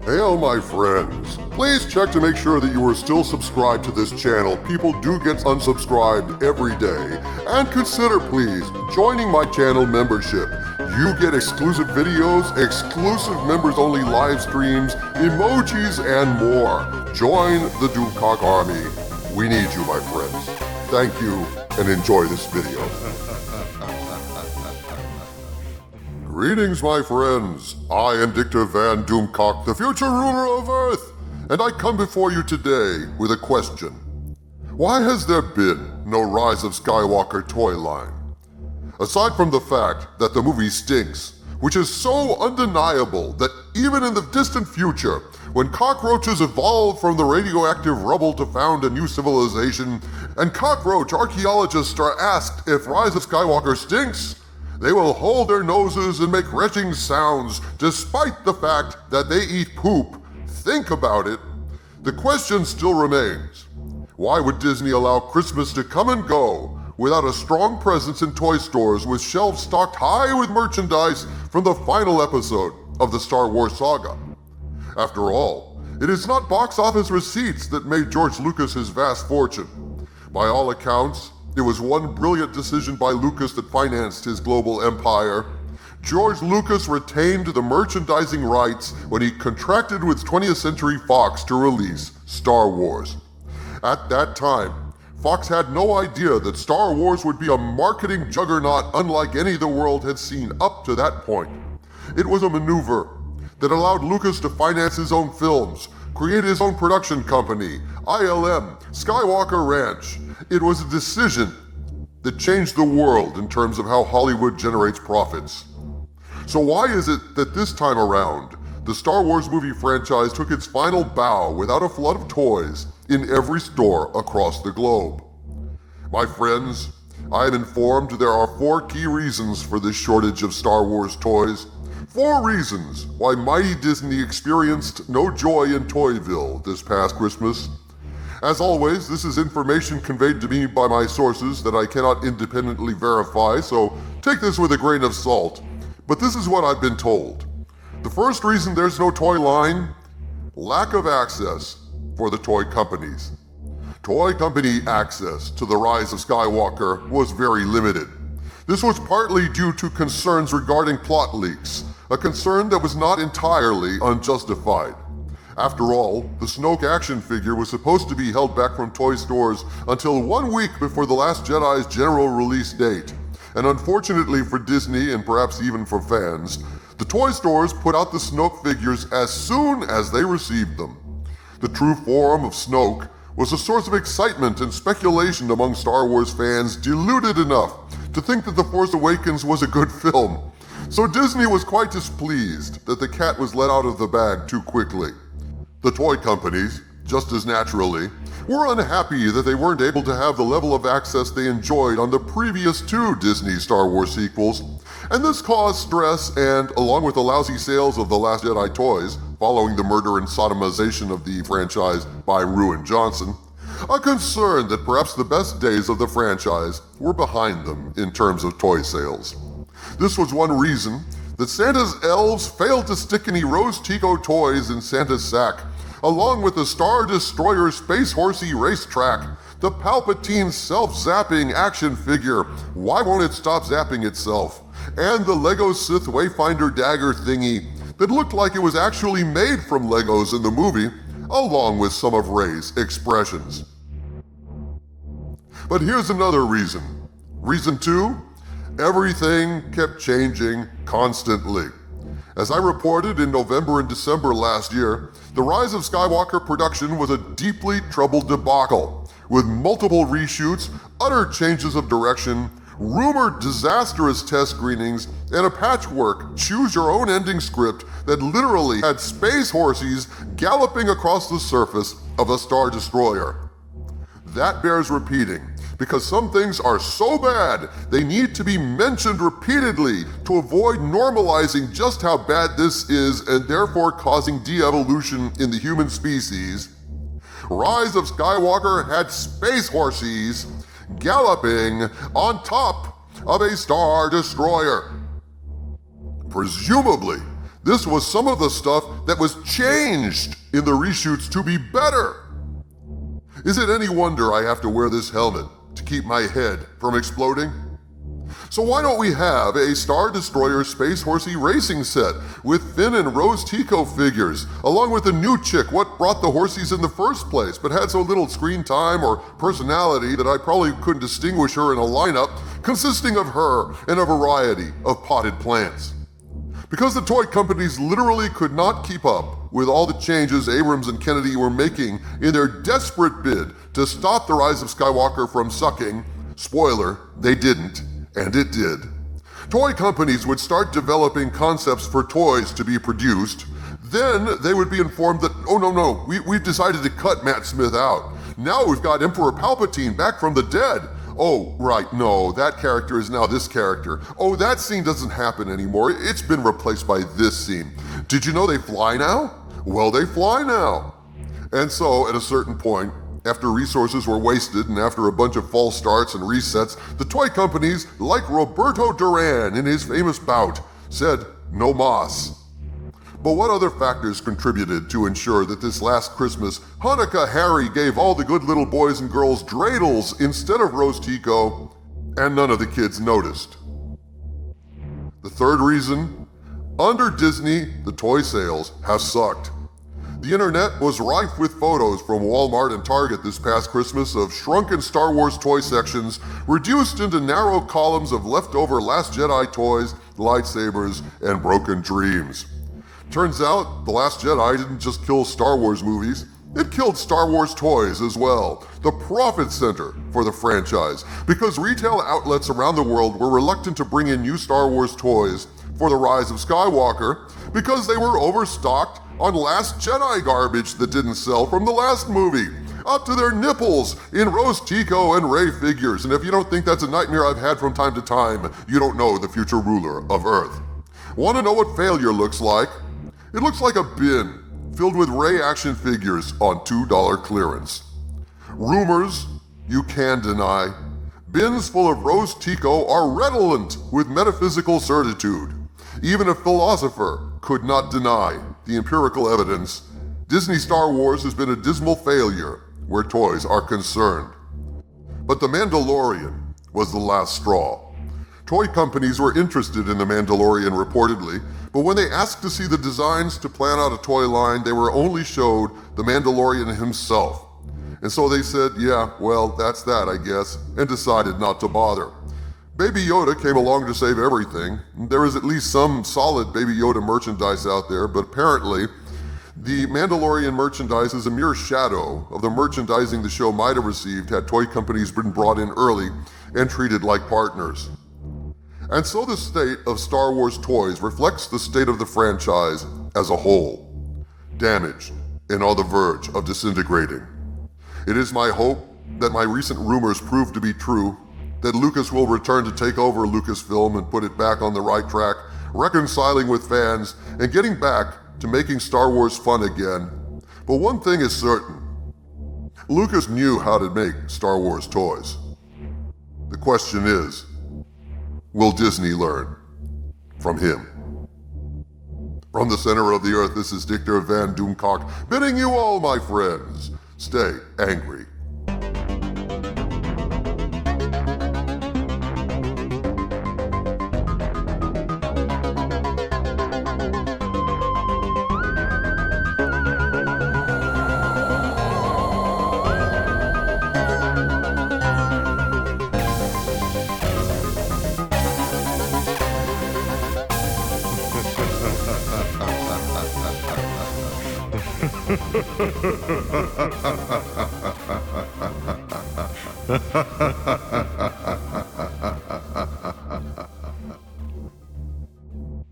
Hail my friends. Please check to make sure that you are still subscribed to this channel. People do get unsubscribed every day. And consider please joining my channel membership. You get exclusive videos, exclusive members only live streams, emojis, and more. Join the Doomcock army. We need you, my friends. Thank you and enjoy this video. Greetings, my friends. I am Dictor Van Doomcock, the future ruler of Earth, and I come before you today with a question. Why has there been no Rise of Skywalker toy line? Aside from the fact that the movie stinks, which is so undeniable that even in the distant future, when cockroaches evolve from the radioactive rubble to found a new civilization, and cockroach archaeologists are asked if Rise of Skywalker stinks, they will hold their noses and make retching sounds despite the fact that they eat poop. Think about it. The question still remains. Why would Disney allow Christmas to come and go without a strong presence in toy stores with shelves stocked high with merchandise from the final episode of the Star Wars saga? After all, it is not box office receipts that made George Lucas his vast fortune. By all accounts, it was one brilliant decision by Lucas that financed his global empire. George Lucas retained the merchandising rights when he contracted with 20th Century Fox to release Star Wars. At that time, Fox had no idea that Star Wars would be a marketing juggernaut unlike any the world had seen up to that point. It was a maneuver that allowed Lucas to finance his own films, create his own production company, ILM, Skywalker Ranch. It was a decision that changed the world in terms of how Hollywood generates profits. So why is it that this time around, the Star Wars movie franchise took its final bow without a flood of toys in every store across the globe? My friends, I am informed there are 4 key reasons for this shortage of Star Wars toys. 4 reasons why mighty Disney experienced no joy in Toyville this past Christmas. As always, this is information conveyed to me by my sources that I cannot independently verify, so take this with a grain of salt. But this is what I've been told. The first reason there's no toy line: lack of access for the toy companies. Toy company access to the Rise of Skywalker was very limited. This was partly due to concerns regarding plot leaks, a concern that was not entirely unjustified. After all, the Snoke action figure was supposed to be held back from toy stores until 1 week before The Last Jedi's general release date. And unfortunately for Disney, and perhaps even for fans, the toy stores put out the Snoke figures as soon as they received them. The true form of Snoke was a source of excitement and speculation among Star Wars fans deluded enough to think that The Force Awakens was a good film. So Disney was quite displeased that the cat was let out of the bag too quickly. The toy companies, just as naturally, were unhappy that they weren't able to have the level of access they enjoyed on the previous 2 Disney Star Wars sequels, and this caused stress and, along with the lousy sales of The Last Jedi toys, following the murder and sodomization of the franchise by Ruin Johnson, a concern that perhaps the best days of the franchise were behind them in terms of toy sales. This was one reason that Santa's elves failed to stick any Rose Tico toys in Santa's sack, along with the Star Destroyer Space Horsey racetrack, the Palpatine self-zapping action figure, Why Won't It Stop Zapping Itself, and the Lego Sith Wayfinder dagger thingy that looked like it was actually made from Legos in the movie, along with some of Rey's expressions. But here's another reason. Reason 2? Everything kept changing constantly. As I reported in November and December last year, the Rise of Skywalker production was a deeply troubled debacle, with multiple reshoots, utter changes of direction, rumored disastrous test screenings, and a patchwork choose-your-own-ending script that literally had space horses galloping across the surface of a Star Destroyer. That bears repeating, because some things are so bad they need to be mentioned repeatedly to avoid normalizing just how bad this is and therefore causing de-evolution in the human species. Rise of Skywalker had space horses galloping on top of a Star Destroyer. Presumably, This was some of the stuff that was changed in the reshoots to be better. Is it any wonder I have to wear this helmet to keep my head from exploding? So why don't we have a Star Destroyer Space Horsey racing set with Finn and Rose Tico figures, along with a new chick what brought the Horsies in the first place, but had so little screen time or personality that I probably couldn't distinguish her in a lineup consisting of her and a variety of potted plants. Because the toy companies literally could not keep up with all the changes Abrams and Kennedy were making in their desperate bid to stop the rise of Skywalker from sucking, spoiler, they didn't, and it did. Toy companies would start developing concepts for toys to be produced. Then they would be informed that, oh no, we've decided to cut Matt Smith out. Now we've got Emperor Palpatine back from the dead. Oh, right, no, that character is now this character. Oh, that scene doesn't happen anymore. It's been replaced by this scene. Did you know they fly now? Well, they fly now. And so, at a certain point, after resources were wasted and after a bunch of false starts and resets, the toy companies, like Roberto Duran in his famous bout, said, no mas. But what other factors contributed to ensure that this last Christmas, Hanukkah Harry gave all the good little boys and girls dreidels instead of Rose Tico, and none of the kids noticed? The third reason, under Disney, the toy sales have sucked. The internet was rife with photos from Walmart and Target this past Christmas of shrunken Star Wars toy sections reduced into narrow columns of leftover Last Jedi toys, lightsabers, and broken dreams. Turns out, The Last Jedi didn't just kill Star Wars movies, it killed Star Wars toys as well, the profit center for the franchise, because retail outlets around the world were reluctant to bring in new Star Wars toys for the rise of Skywalker because they were overstocked on Last Jedi garbage that didn't sell from the last movie, up to their nipples in Rose Tico and Rey figures. And if you don't think that's a nightmare I've had from time to time, you don't know the future ruler of Earth. Want to know what failure looks like? It looks like a bin filled with Rey action figures on $2 clearance. Rumors you can deny. Bins full of Rose Tico are redolent with metaphysical certitude. Even a philosopher could not deny the empirical evidence. Disney Star Wars has been a dismal failure where toys are concerned. But The Mandalorian was the last straw. Toy companies were interested in The Mandalorian reportedly, but when they asked to see the designs to plan out a toy line, they were only showed The Mandalorian himself. And so they said, yeah, well, that's that, I guess, and decided not to bother. Baby Yoda came along to save everything. There is at least some solid Baby Yoda merchandise out there, but apparently the Mandalorian merchandise is a mere shadow of the merchandising the show might have received had toy companies been brought in early and treated like partners. And so the state of Star Wars toys reflects the state of the franchise as a whole, damaged and on the verge of disintegrating. It is my hope that my recent rumors prove to be true, that Lucas will return to take over Lucasfilm and put it back on the right track, reconciling with fans and getting back to making Star Wars fun again. But one thing is certain, Lucas knew how to make Star Wars toys. The question is, will Disney learn from him? From the center of the earth, this is Dictor Van Doomcock, bidding you all, my friends, stay angry. Ha ha ha ha ha ha ha ha ha ha ha.